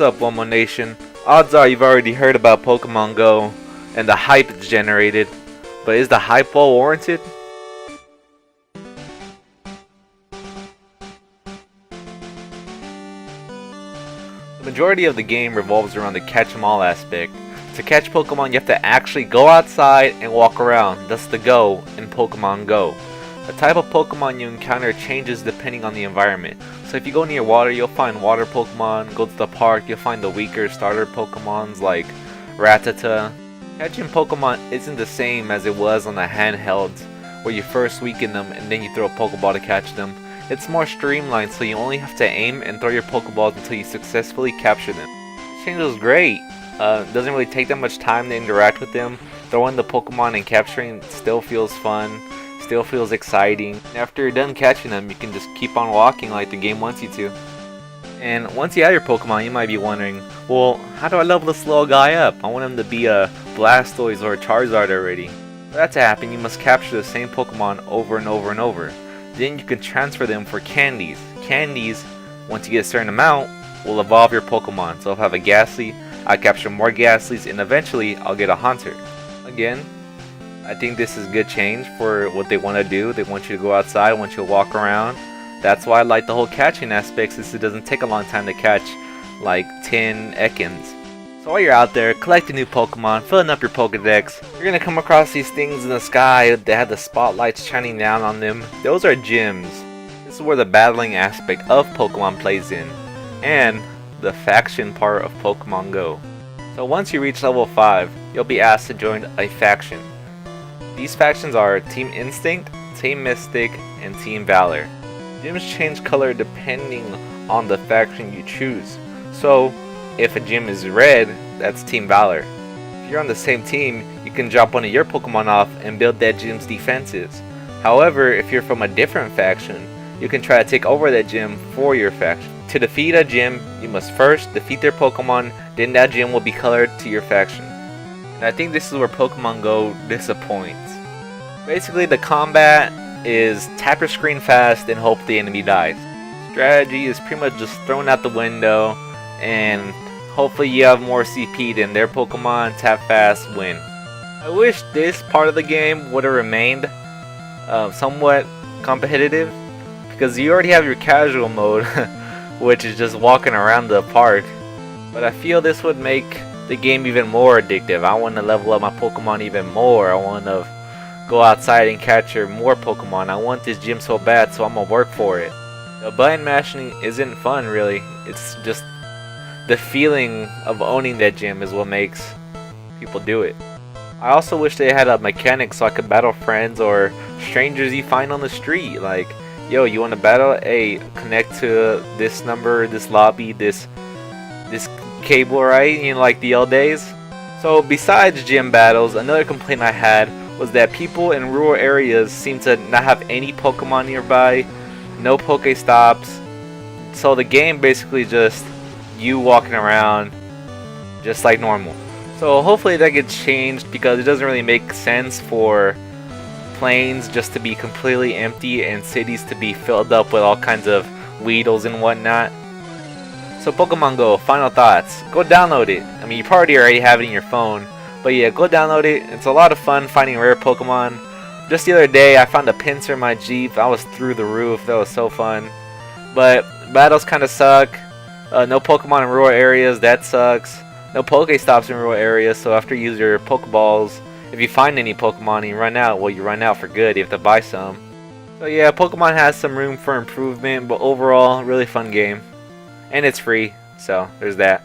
up, Wumbo Nation? Odds are you've already heard about Pokemon Go and the hype it's generated, but is the hype well warranted? The majority of the game revolves around the catch 'em all aspect. To catch Pokemon, you have to actually go outside and walk around, thus the go in Pokemon Go. The type of Pokemon you encounter changes depending on the environment. So if you go near water, you'll find water Pokemon. Go to the park, you'll find the weaker starter Pokemons like Rattata. Catching Pokemon isn't the same as it was on the handhelds, where you first weaken them and then you throw a Pokeball to catch them. It's more streamlined, so you only have to aim and throw your Pokeballs until you successfully capture them. This change was great. Doesn't really take that much time to interact with them. Throwing the Pokemon and capturing still feels fun, still feels exciting. After you're done catching them, you can just keep on walking like the game wants you to. And once you have your Pokemon, you might be wondering, well, how do I level this little guy up? I want him to be a Blastoise or a Charizard already. For that to happen, you must capture the same Pokemon over and over and over. Then you can transfer them for candies. Candies, once you get a certain amount, will evolve your Pokemon. So if I have a Ghastly, I capture more Ghastlies, and eventually I'll get a Haunter. Again, I think this is good change for what they want to do. They want you to go outside, want you to walk around. That's why I like the whole catching aspect, since it doesn't take a long time to catch like 10 Ekans. So while you're out there collecting new Pokemon, filling up your Pokedex, you're going to come across these things in the sky that have the spotlights shining down on them. Those are gyms. This is where the battling aspect of Pokemon plays in, and the faction part of Pokemon Go. So once you reach level 5, you'll be asked to join a faction. These factions are Team Instinct, Team Mystic, and Team Valor. Gyms change color depending on the faction you choose. So if a gym is red, that's Team Valor. If you're on the same team, you can drop one of your Pokemon off and build that gym's defenses. However, if you're from a different faction, you can try to take over that gym for your faction. To defeat a gym, you must first defeat their Pokemon, then that gym will be colored to your faction. And I think this is where Pokemon Go disappoints. Basically, the combat is tap your screen fast and hope the enemy dies. Strategy is pretty much just thrown out the window, and hopefully you have more CP than their Pokemon. Tap fast, win. I wish this part of the game would have remained somewhat competitive, because you already have your casual mode which is just walking around the park, but I feel this would make the game even more addictive. I want to level up my Pokemon even more. I want to go outside and capture more Pokemon. I want this gym so bad, so I'm gonna work for it. The button mashing isn't fun really, it's just the feeling of owning that gym is what makes people do it. I also wish they had a mechanic so I could battle friends or strangers you find on the street. Like, yo, you want to battle? Hey, connect to this number, this lobby, this cable, right? You know, like the old days. So besides gym battles, another complaint I had was that people in rural areas seem to not have any Pokemon nearby, no Pokestops. So the game basically just you walking around just like normal. So hopefully that gets changed, because it doesn't really make sense for plains just to be completely empty and cities to be filled up with all kinds of Weedles and whatnot. So Pokemon Go, final thoughts. Go download it. I mean, you probably already have it in your phone, but yeah, go download it. It's a lot of fun finding rare Pokemon. Just the other day, I found a Pinsir in my Jeep. I was through the roof. That was so fun. But battles kind of suck. No Pokemon in rural areas. That sucks. No Pokestops in rural areas, so after you use your Pokeballs, if you find any Pokemon and you run out, well, you run out for good. You have to buy some. So yeah, Pokemon has some room for improvement, but overall, really fun game. And it's free, so there's that.